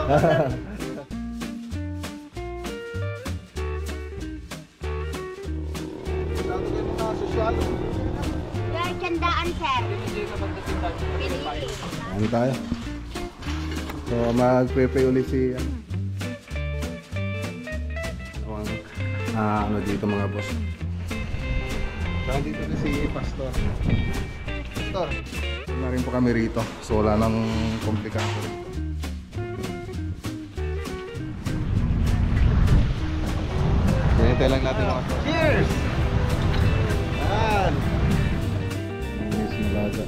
Candaan, sir. Ano tayo? So mag-pre-pray ulit si ano dito mga boss. Saan dito na si Pastor? Pastor, na rin po kami rito. So wala nang komplikado rito. Hinintay lang natin mga boss. Cheers! Yan! Yes, malaga.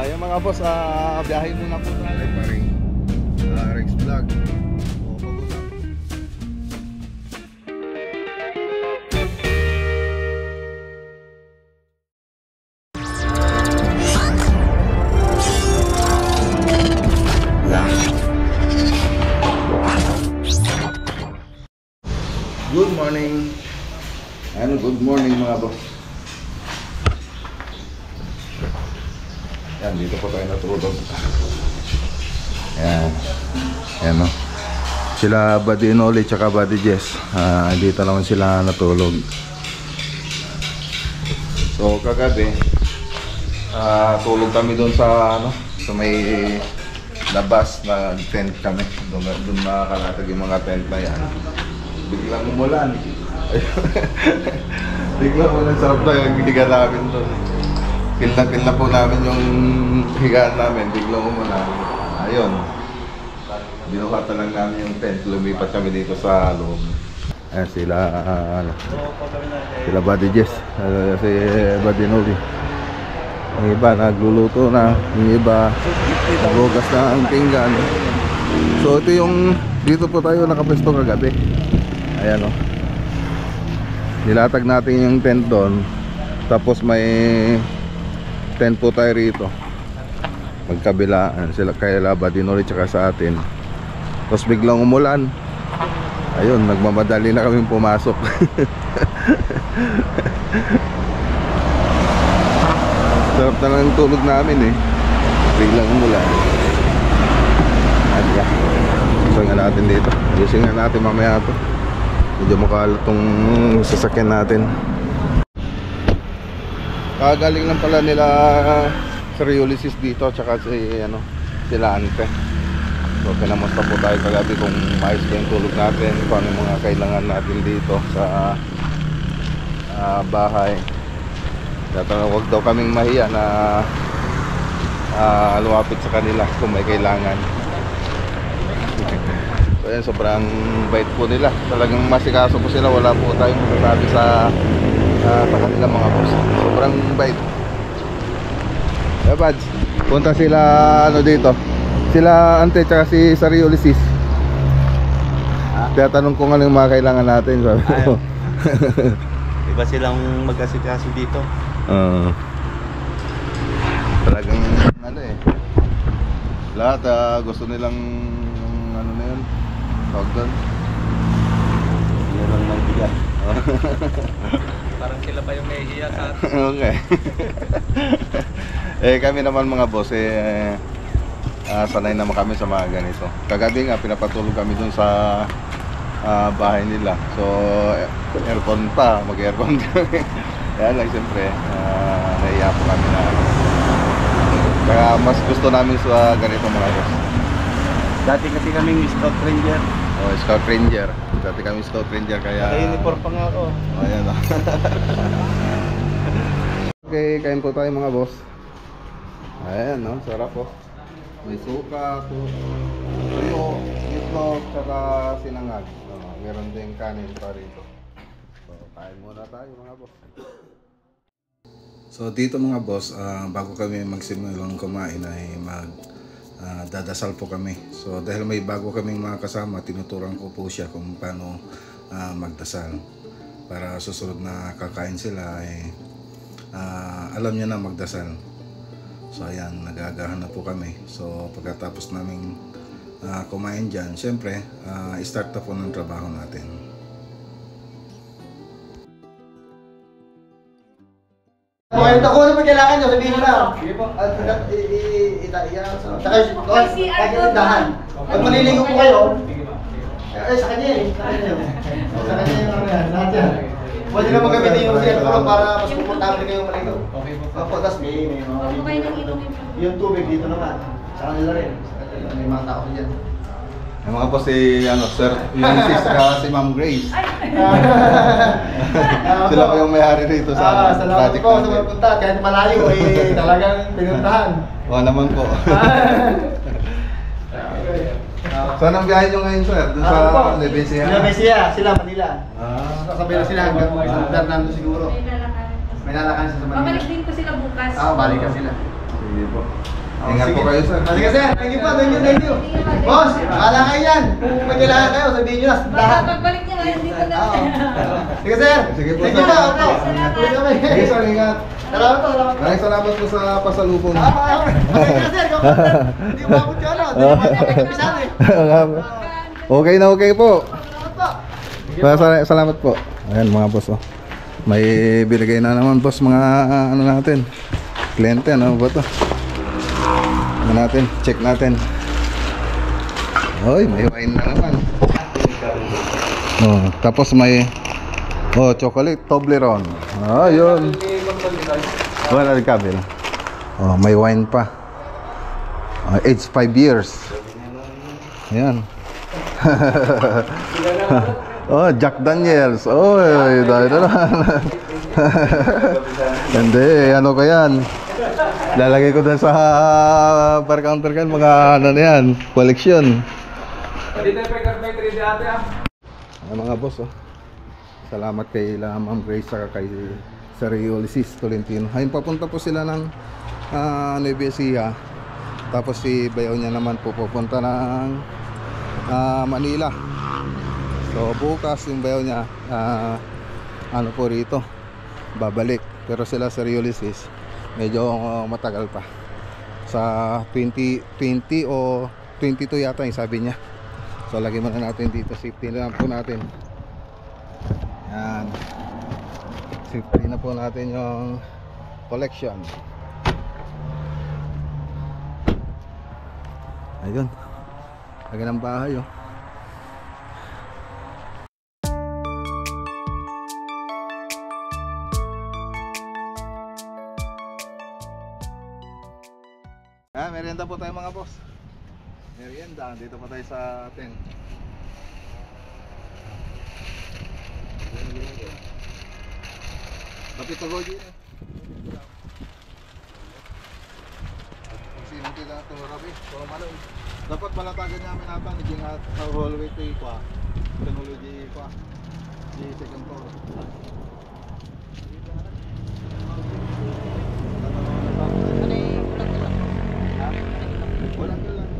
Yung mga boss, biyahe muna po tayo. Paring Rex Vlog. O, pag-ulang. Good morning. And good morning mga boss. Yan, dito po tayo natulog. Yan. Yan no. Sila Buddy Noli tsaka Buddy Jess. Dito naman sila natulog. So kagabi, tulog kami doon sa ano, sa may labas na tent kami. Doon nakalatag yung mga tent na yan. Biglang umulan. Biglang umulan, sarap na yung higa namin doon. Feel na po namin yung higaan namin, biglang umulan. Ayun. Binukatan lang namin yung tent, lumipat kami dito sa loob. Ayan sila, sila Buddy Jess, si Buddy Noli. Yung iba nagluluto na, yung iba naghugas na ang pinggan. So ito yung, dito po tayo nakapesto kagabi. Ayan o. Nilatag natin yung tent doon. Tapos may tent po tayo rito. Magkabilaan sila kay Buddy Noli tsaka sa atin. Tapos biglang umulan. Ayun, nagmamadali na kaming pumasok. Sarap na lang tulog namin eh. Biglang umulan. Ayan. Gusto nga natin dito. Ayusin nga natin mamaya ito. Medyo makalat tong sasakyan natin. Kagaling lang pala nila Sir Ulysses dito tsaka si ano, sila Ante. So pinamusta po tayo kagabi kung maayos ba yung tulog natin, kung ano yung mga kailangan natin dito sa bahay. Huwag daw kaming mahiya na lumapit sa kanila kung may kailangan. So yan, sobrang bait po nila. Talagang masikaso po sila, wala po tayong masasabi sa kanila mga boss. Sobrang bait. Bads, punta sila ano dito. Sila Ante tsaka si Sir Ulysses. Kaya tanong ko nga yung mga kailangan natin, sabi ko. Iba silang mag-asikaso dito. Talagang ano eh. Lahat gusto nilang ano na yun. Tawag doon. Yan lang ng bigat. Parang sila pa yung nahihiya sa atin. Okay. Kami naman mga boss sanay naman kami sa mga ganito. Kagabi nga pinapatulog kami dun sa bahay nila. So aircon pa, mag-aircon kami. Kaya lang siyempre nahiya po kami na. Kaya mas gusto namin sa ganito mga boss. Dati kasi kaming Scout Ranger. Oh, Scout Ranger. Dati kami Scout Ranger kaya Naka-uniform pa nga ako. Ayan o. Okay, kain po tayo mga boss. Ayan no, sarap po. May suka, tuyo, itlog, saka sinangag. Meron din kanin pa rito. So, kain muna tayo mga boss. So dito mga boss, bago kami magsimulang kumain ay dadasal po kami. So dahil may bago kaming mga kasama, tinuturuan ko po siya kung paano magdasal. Para susunod na kakain sila ay alam niya na magdasal. So ayan, nagagahan na po kami. So pagkatapos naming kumain dyan, syempre start na po ng trabaho natin. kayo. Kung ano pa kailangan nyo, sabihin nyo lang. Sige po. Saka kahit yung tindahan. Pag maliligo po kayo, sa kanya eh. Sa kanya yung ano yan, lahat yan. Pwede na magamitin yung siya para mas komportable kayo maligo. Okay po. Opo, tapos may yung tubig dito naman. Sa kanila rin. May mga tao dyan. Yung mga po si, Sir Ulysses at si Ma'am Grace. Sila po yung may-hari rito sa salamat project po sa natin. pagpunta. Kahit malayo eh, talagang pinuntahan. Oo naman po. Saan ang biyahe nyo ngayon, sir? Doon sa Nevesia? Nevesia, sila Manila. Kasabay na sila hanggang Okay. sa Fernando siguro. May lalakan siya sa Manila. Babalik din po sila bukas. Balik ka sila. Sige po. Ingat po kayo, sir. Sige sir, thank you po, thank you. Boss, bahala kayo yan. Kung may kailangan kayo, sabihin nyo na. Baka pagbalik niya ngayon dito na. Sige sir, Sige po, thank you sir. po. Tuloy kami. Sige, sir, ingat. Salamat po, salamat po. Maraming salamat po sa pasalubong. Sir, hindi mo abot yun, ano? Hindi mo napipisan eh. Okay na okay po. Salamat po. Salamat po. Ayan mga boss, oh. May binigay na naman boss mga ano natin. Kliyente, ano ba to? Ano natin? Check natin. Oy, may wine na naman. Oh, tapos may chocolate Toblerone. Yun. Wala rin kabil. Oh, may wine pa. Age 5 years. Ayan. Jack Daniels. Dahil na. Hindi, ano ko yan. Lalagay ko doon sa bar counter kan mga ano na yan, collection. Mga boss, salamat kay Ma'am Grace saka kay Sir Ulysses Tolentino. Ayun, papunta po sila ng Nevesia. Tapos si bayaw niya naman po pupunta ng Manila. So bukas yung bayaw niya ano po rito babalik, pero sila Sir Ulysses medyo matagal pa sa 2020 o 22 yata yung sabi niya. So lagay muna natin dito, safety na lang po natin. Yan, safety na po natin yung collection. Ayun, lagi ng bahay oh. Merienda po tayo mga boss. Merienda, dito pa tayo sa tent. Kapit to goji eh. Sino tila ito rabi? Kung ano, dapat balatagan namin ata ni Jingat sa hallway to ikwa. Technology ikwa. Di second floor. Walang lang.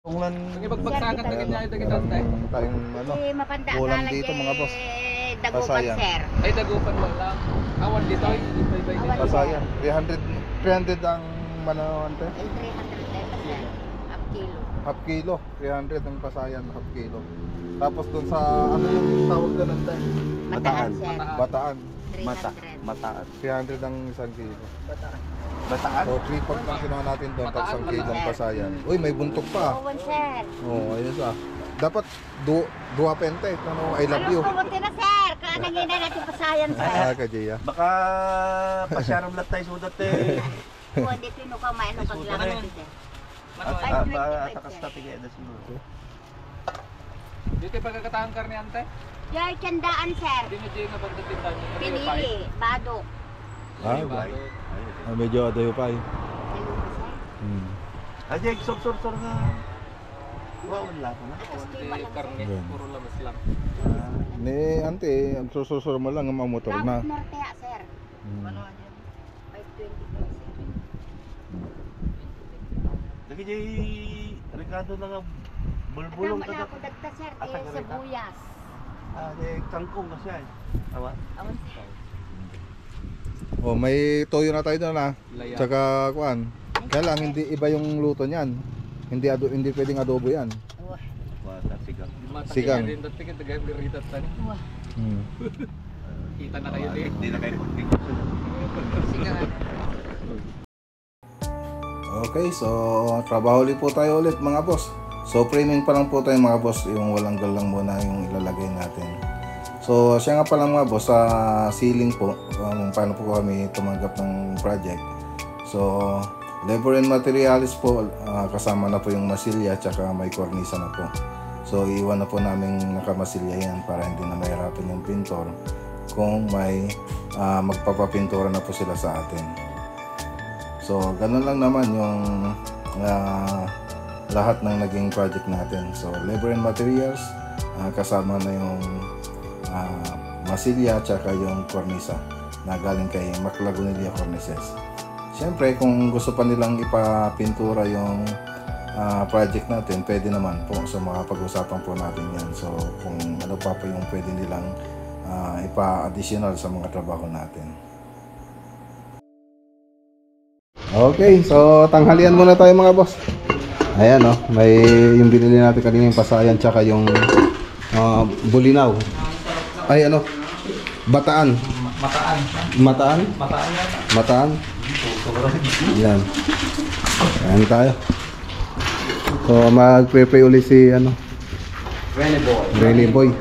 Kunglan Ipagbagsakan na ganyan ito kita tay. tayong ano, Si mapanda ulam ka dito mga boss. Dagupan Pasayan. sir. Ay dagupan mo lang. Awan dito ay bay-bay dito. Pasayan. 300 ang manawante. Ay 300 pesos sir. Half kilo. Half kilo. 300 ang pasayan, half kilo. Tapos dun sa ano yung tawag doon ng time? Mataan sir. Bataan. 300. Mataan. 300 ang isang kilo. Bataan? So 3 pag lang kinuha natin doon tapos ang kilo ang pasayan. Uy, may buntok pa. Owan sir. Oh, ayos ah. Dapat dua pente. Ano, I love you. Ano kumunti na sir? Kanangin na natin pasayan sir. Kajiya. Baka pasyaram lang tayo sudat eh. Kung hindi pinukaw maano paglaman sir. Atakas na tigay na siguro. Dito pagkakataang karne ante. Yay, candaan sir. Hindi na diyan nga banda tindan. Pinili, badok. Medyo adayo pa eh. Ayun pa sir. Ajay, sor nga. Wow, wala ko na. Hindi karne, puro lamas lang. Ni ante, ang susur mo lang ang mga motor na. Tapos nortea sir. Ano yan? 520 po sir. Lagi jay Ricardo na nga Bulbulong Tama na ka ako dagta sir, Ah, eh, taga-rita? sibuyas. kangkong kasi ay. Awa. Awan sir. Oh, may toyo na tayo doon Laya. Tsaka kuan. Kaya lang hindi iba yung luto niyan. Hindi pwedeng adobo 'yan. Wah, Bata, sigang. Sigang. Din dati kita gayam birita tani. wah. Hmm. Kita na kayo din. Hindi na kayo kunting. Sigang. Okay, so trabaho ulit po tayo ulit mga boss. So framing pa lang po tayo mga boss, yung walang galang muna yung ilalagay natin. So siya nga pala mga boss, sa ceiling po, kung paano po kami tumanggap ng project. So labor and materials po, kasama na po yung masilya tsaka may kornisa na po. So iwan na po namin nakamasilya yan para hindi na mahirapan yung pintor kung may magpapapintura na po sila sa atin. So ganun lang naman yung lahat ng naging project natin. So labor and materials, kasama na yung masilya tsaka yung kornisa na galing kay Maclagunilla Cornices. Siyempre kung gusto pa nilang ipapintura yung project natin, pwede naman po. So makapag-usapan po natin yan. So kung ano pa yung pwede nilang ipa-additional sa mga trabaho natin. Okay, so tanghalian muna tayo mga boss. Ayan oh, may yung binili natin kanina yung pasayan tsaka yung bulinaw. Ay ano? Bataan. Mataan? Mataan? Yan. Ayan tayo. So mag-prepare ulit si ano? Renny Boy.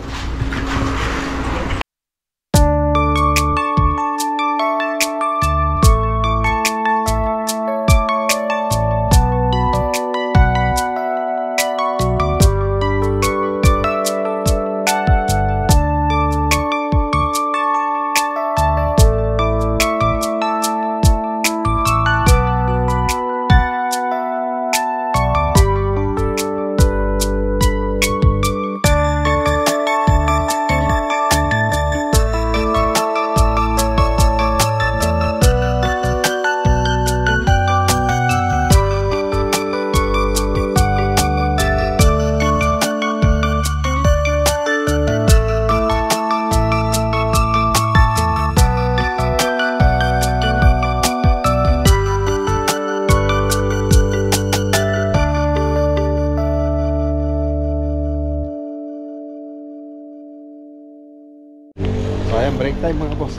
So ayan, break time mga boss.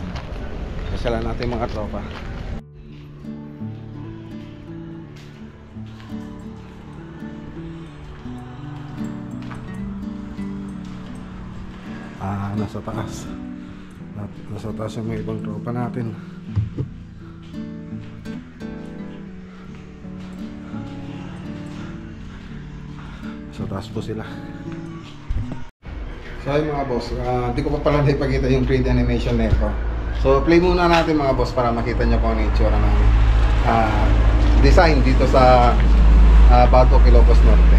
Kasyalan natin mga tropa. Nasa taas. Nasa taas yung mga ibang tropa natin. Sa taas po sila. So ayun mga boss, hindi ko pa pala naipakita yung 3D animation na ito. So play muna natin mga boss para makita nyo kung ano yung itsura ng design dito sa Bato, Ilocos Norte.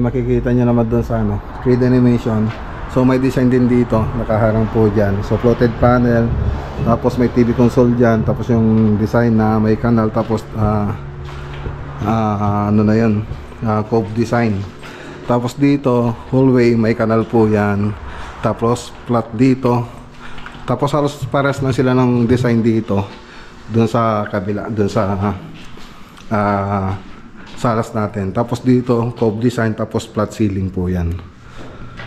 makikita nyo naman doon sa ano, 3D animation. So may design din dito, nakaharang po dyan. So floated panel, tapos may TV console dyan, tapos yung design na may kanal, tapos ano na yun, cove design. Tapos dito, hallway, may kanal po yan. Tapos flat dito. Tapos halos pares na sila ng design dito. Doon sa kabila, doon sa salas natin. Tapos dito, cove design, tapos flat ceiling po yan.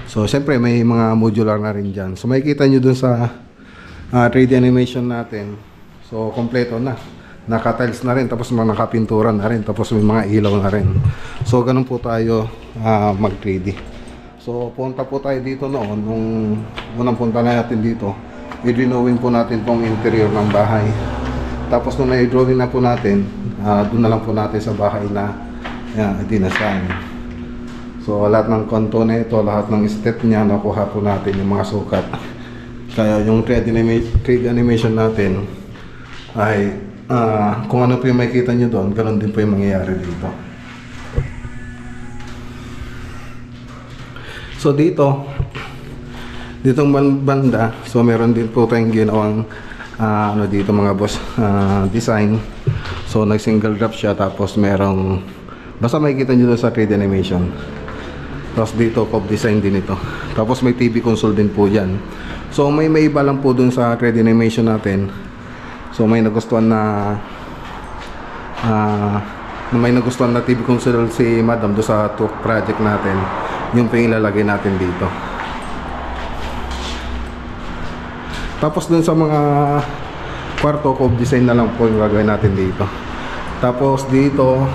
So, siyempre may mga modular na rin dyan. So, makikita nyo dun sa 3D animation natin. So, kompleto na. Naka-tiles na rin, tapos nakapintura na rin, tapos may mga ilaw na rin. So, ganun po tayo mag 3D. So, punta po tayo dito noon. Nung unang punta na natin dito, i-drawing po natin pong interior ng bahay. Tapos, nung na-drawing na po natin, doon na lang po natin sa bahay na dinasign. So lahat ng kanto na ito, lahat ng step niya, nakuha po natin yung mga sukat. Kaya yung 3D animation natin ay kung ano po yung makikita nyo doon, ganoon din po yung mangyayari dito. So ditong banda, so meron din po tayong ginawang ano dito mga boss, design. So nag single drop siya, tapos merong, basta makikita nyo doon sa 3D animation. Tapos dito, cove design din ito. Tapos may TV console din po dyan. So may iba lang po dun sa 3D animation natin. So may nagustuhan na TV console si Madam do sa talk project natin. Yung po yung ilalagay natin dito. Tapos dun sa mga kwarto, cove design na lang po yung gagawin natin dito. Tapos dito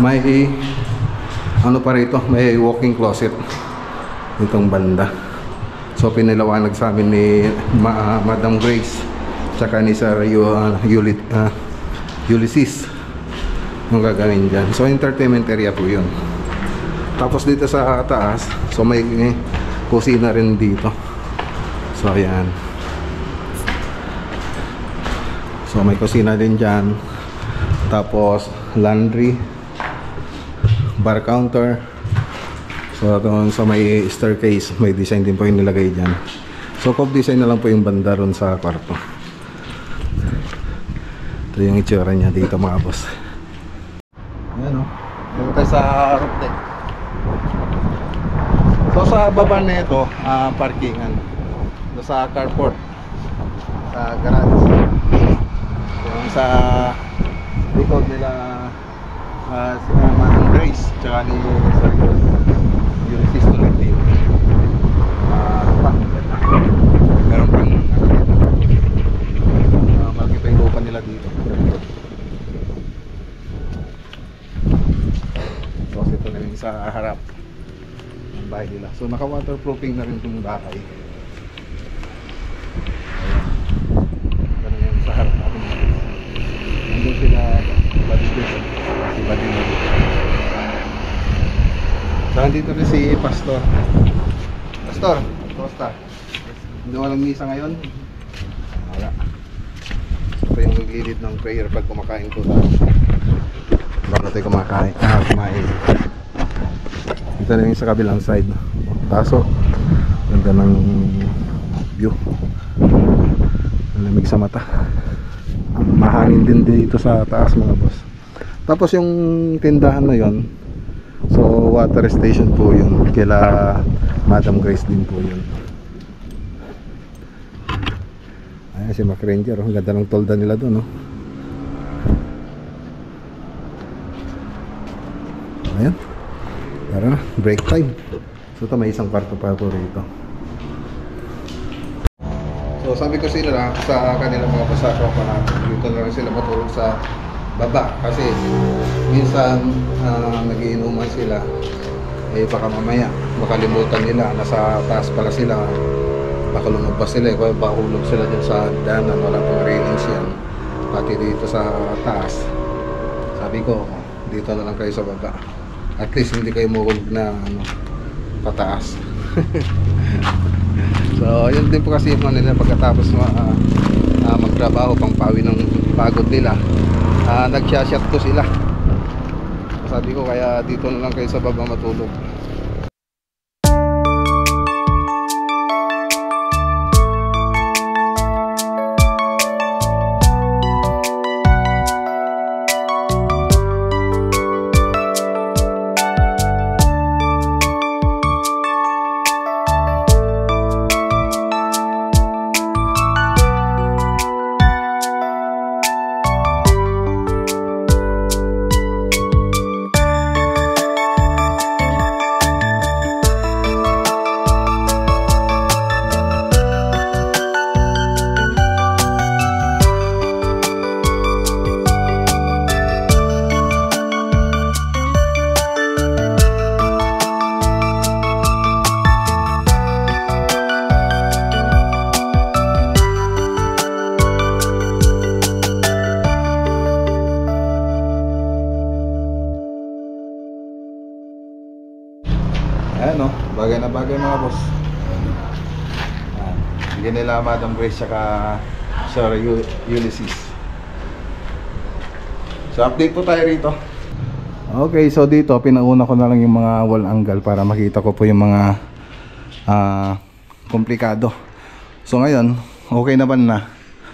may ano pa rito, may walking closet itong banda. So pinaliwanag sa amin ni Madam Grace tsaka ni Sir Ulysses yung gagawin dyan. So entertainment area po yun. Tapos dito sa taas, so may kusina rin dito. So ayan, so may kusina din dyan. Tapos laundry, bar counter. So doon sa may staircase, may design din po yung nilagay dyan. So cove design na lang po yung banda ron sa kwarto. Ito yung itsura niya dito mga boss. Ayan o, dito tayo sa roof deck. So sa baba na ito, parkingan. Ito sa carport, sa garage. Yung sa likod nila si Madam Grace tsaka ni Sir Ulysses Tolentino. Meron pang malaki pa yung lupa nila dito. Tapos ito na yung sa harap ng bahay nila. So naka waterproofing na rin itong bahay. Ayan, ganun yung sa harap natin. Nandun sila iba din na dito. So nandito rin si Pastor. Pastor, kumusta? Hindi walang misa ngayon? Wala. So ito yung mag-lead ng prayer pag kumakain ko sa bago tayo kumain. Dito na yung sa kabilang side. Taso, ganda ng view. Malamig sa mata. Mahangin din dito sa taas mga boss. Tapos yung tindahan na yon, so water station po yun, kila Madam Grace din po yun. Ayan si Mac Ranger, ang ganda ng tolda nila doon, no? Ayan, tara na, break time. So ito may isang kwarto pa po rito. So sabi ko sila sa kanilang mga pasako pa natin, dito na rin sila matulog sa baba kasi minsan nagiinuman sila, eh baka mamaya makalimutan nila nasa taas pala sila, baka lumabas sila, kaya bahulog sila dyan sa danan, wala pang railings yan pati dito sa taas. Sabi ko dito na lang kayo sa baba, at least hindi kayo mahulog na pataas. So yun din po kasi yung nila pagkatapos magtrabaho, pang pawi ng pagod nila, nagshashot ko sila Sabi ko kaya dito na lang kayo sa baba matulog. Ayan o, bagay na bagay mga boss. Ayan. Bigyan nila Madam Grace saka Sir Ulysses. So update po tayo rito. Okay, so dito pinauna ko na lang yung mga wall angle para makita ko po yung mga komplikado. So ngayon, okay naman na.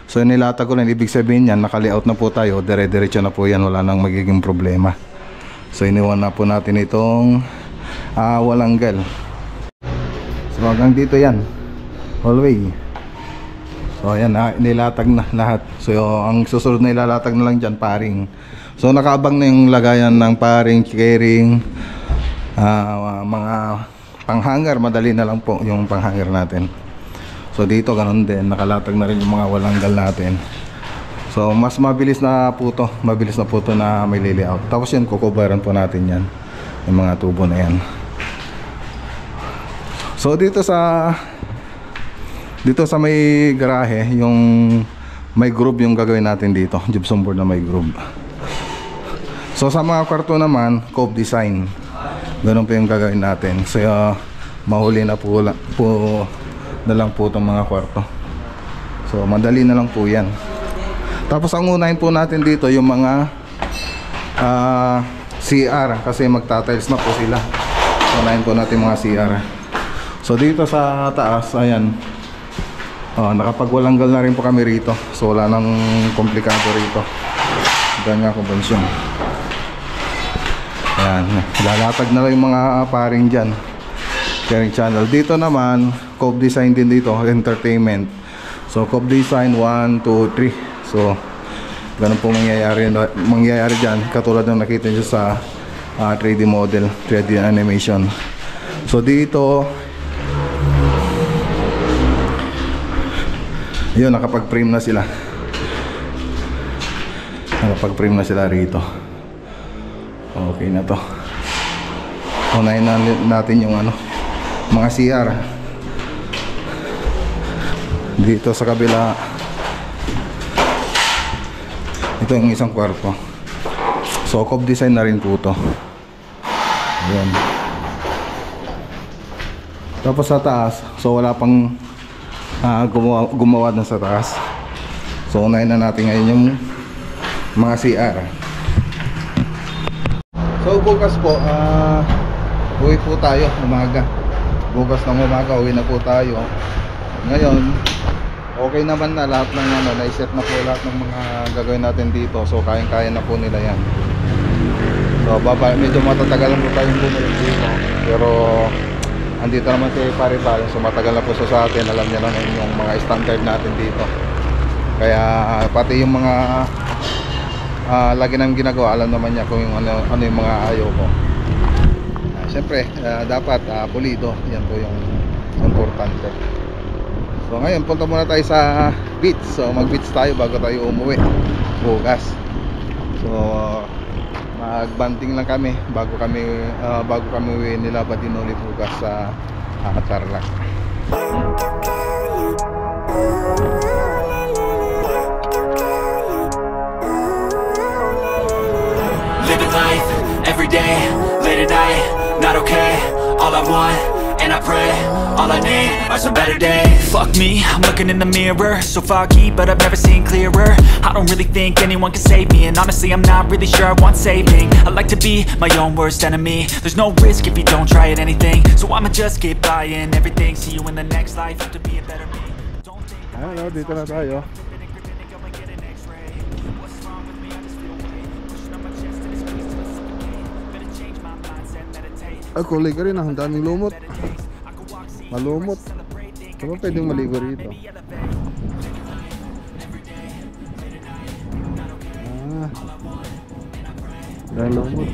So nilatag ko na, ibig sabihin yan, naka-layout na po tayo, dire-diretso na po yan, wala nang magiging problema. So iniwan na po natin itong wall angle. So hanggang dito yan, hallway. So ayan, nilatag na lahat. So ang susunod na ilalatag na lang dyan, paring. So nakaabang na yung lagayan ng paring, carrying, mga panghanger. Madali na lang po yung panghanger natin. So dito ganun din, nakalatag na rin yung mga wall angle natin. So mas mabilis na po to, na may layout. Tapos yan, kukubaran po natin yan, yung mga tubo na yan. So dito sa may garahe, yung may groove yung gagawin natin dito, gypsum board na may groove. So sa mga kwarto naman, cove design. Ganun po yung gagawin natin. So mahuli na po na lang po itong mga kwarto. So madali na lang po yan. Tapos ang unahin po natin dito yung mga CR, kasi magta-tiles na po sila. Unahin po natin mga CR. So dito sa taas, ayan, nakapagwalanggal na rin po kami rito. So wala nang komplikado rito. Ganyan konbensyon. Ayan, lalatag na lang yung mga paring dyan, carrying channel. Dito naman, cove design din dito, entertainment. So cove design 1, 2, 3. So ganun po mangyayari dyan, katulad ng nakita nyo sa 3D model, 3D animation. So dito, yun, nakapag-frame na sila. Nakapag-frame na sila rito. Okay na to. Unahin natin yung mga CR. Dito sa kabila, ito yung isang kwarto. So cove design na rin po to. Ayan. Tapos sa taas, so wala pang gumawa na sa taas. So unahin na natin ngayon yung mga CR. So bukas po, uwi po tayo umaga. Bukas ng umaga uwi na po tayo. Ngayon okay naman na lahat ng na-set na po lahat ng mga gagawin natin dito. So kayang-kaya na po nila yan. So medyo matatagalan po tayong bumalik dito, pero andito naman si Paribal, so matagal na po sa atin. Alam niya naman yung mga standard natin dito. Kaya pati yung mga lagi namin ginagawa, alam naman niya kung yung ano yung mga ayaw ko. Siyempre dapat pulido, yan po yung importante. So ngayon punta muna tayo sa beach. So mag beach tayo bago tayo umuwi bukas. So magbanding lang kami bago kami uwi nila Badinoli bukas sa Tarlac. Living life every day, late at night, not okay. All I want and I pray. All I need are some better days. Fuck me, I'm looking in the mirror, so foggy, but I've never seen clearer. I don't really think anyone can save me, and honestly I'm not really sure I want saving. I like to be my own worst enemy. There's no risk if you don't try at anything, so I'ma just keep buying everything. See you in the next life, have to be a better me. Don't think that my Ano, dito na tayo. Ay, kulay ka rin ah. Ang daming lumot. Malumot. Diba pwedeng maligo rito? Ah. Dahil lumot.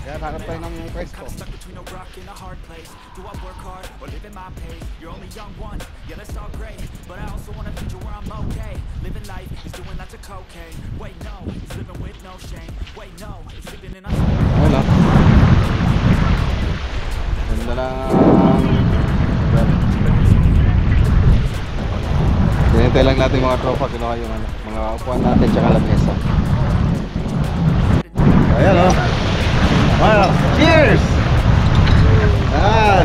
Kaya hanap tayo ng pwesto. Stuck between a rock and a hard place. Do I work hard or live in my pace? You're only young once, yeah that's all great, but I also want a future where I'm okay. Living life is doing lots of cocaine. Wait no, it's living with no shame. Wait no, it's living in a... Wala. Ganda lang. Hinintay lang natin mga tropa. Kinuha yung ano, mga upuan natin tsaka lamesa. Ayan o. Wow. Cheers! Yan!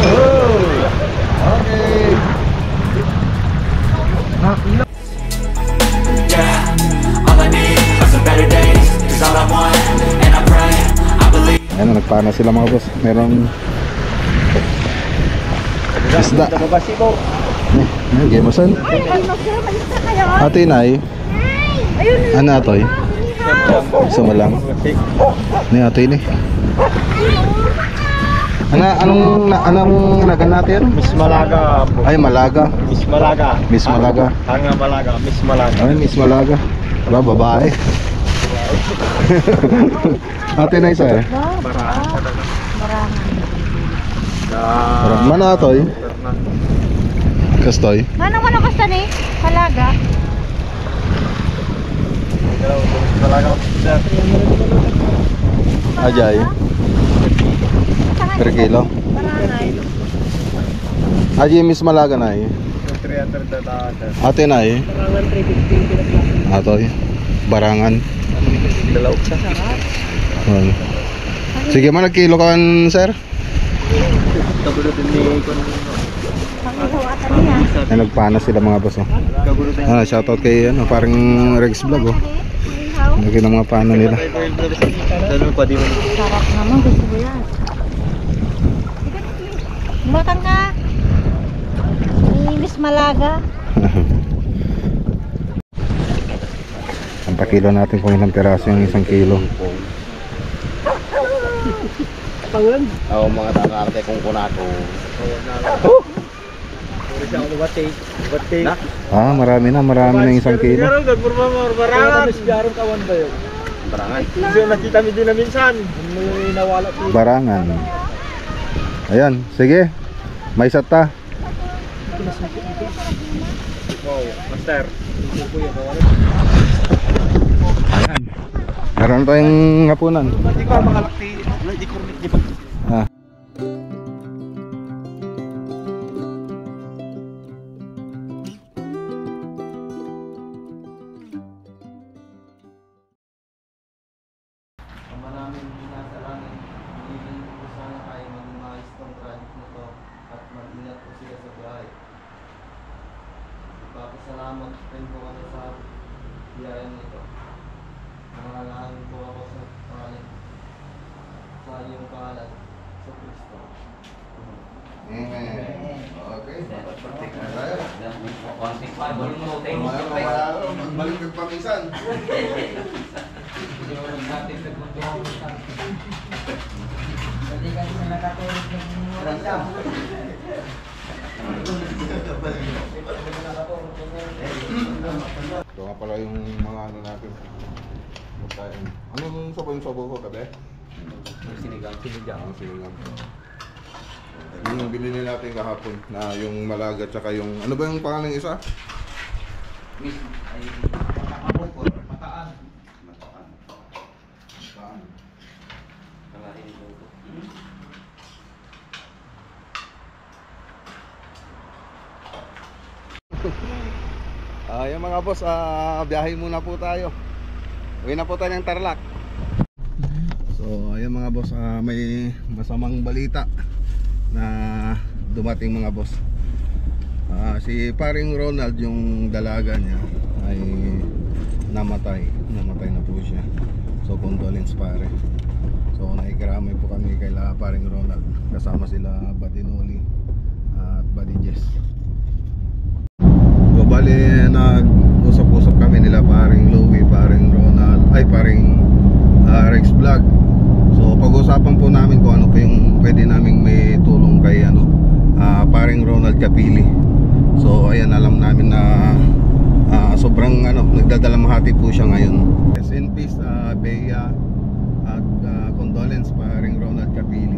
Oh! Okay! Yeah, all I need are some better days. Is all I want, and I pray, I believe. Ayan, nagpana sila mga boss. Merong isda. Ayan, gemosan. Ate Nay. Ano atoy? Isa mo lang. Ni atoy ni. Anong lagan natin? Miss Malaga po. Ay, Malaga. Miss Malaga. Miss Malaga. Hanga Malaga. Miss Malaga. Ay, Miss Malaga. Wala, babae. Ate Nay sir. Mana atoy? Kastoy? Manong ano kasta ni? Halaga? Malaga. Ajay. Per kilo. Aji Miss Malaga na eh. 300 data. Ate na eh. Atoy. Barangan. Dalaw sa. Sige man, nagkilo ka sir. Kagulo din ni kon. Ay, nagpana sila mga boss. Kagulo din. Ah, shoutout kay ano, parang Rex Vlog oh. Lagi ng mga pano nila. Dalaw pa di mo. Sarap naman, gusto ko yan. Matang ka. Miss Malaga. Ang pakilo natin kung ilang piraso yung isang kilo. Ako mga takarte kung kunato. Ah, marami na yung isang kilo. Barangan. Kasi nakita mi din na minsan. Nawala po. Barangan. Ayan, sige. May sata. Wow, master. Ayan. Meron tayong hapunan. Hindi ko makalakti. Hindi ko di pa. Ah. Maraming dinasalanan, hinihiling ko sana kayo maging maayos tong project na to at mag-ingat po sila sa biyahe. Ipapasalamat rin po kami sa biyayang nito. Nangalangin po ako sa pangalan sa iyong pangalan sa Kristo. Amen. Okay. Partik na tayo. Magbalik ng pamisan. Ito nga pala yung mga ano natin. Magkain. Ano yung sabaw ko kabe? Sinigang. Sinigang. Yung binili natin kahapon na yung Malaga tsaka yung ano ba yung pangalan ng isa? Mataan. Ayan mga boss, biyahe muna po tayo. Uwi na po tayo ng Tarlac. So ayun mga boss, may masamang balita na dumating mga boss. Si paring Ronald, yung dalaga niya ay namatay na po siya. So condolence pare. So nakikiramay po kami kay paring Ronald, kasama sila Buddy Noli at Buddy Jess. So bali nag-usap-usap kami nila paring Louie, paring Ronald, ay paring Rex Vlog. So pag-usapan po namin kung ano pa yung pwede naming may tulong kay paring Ronald Capili. So ayan, alam namin na sobrang nagdadalamhati po siya ngayon. Rest in peace, Bea, at condolence paring Ronald Capili.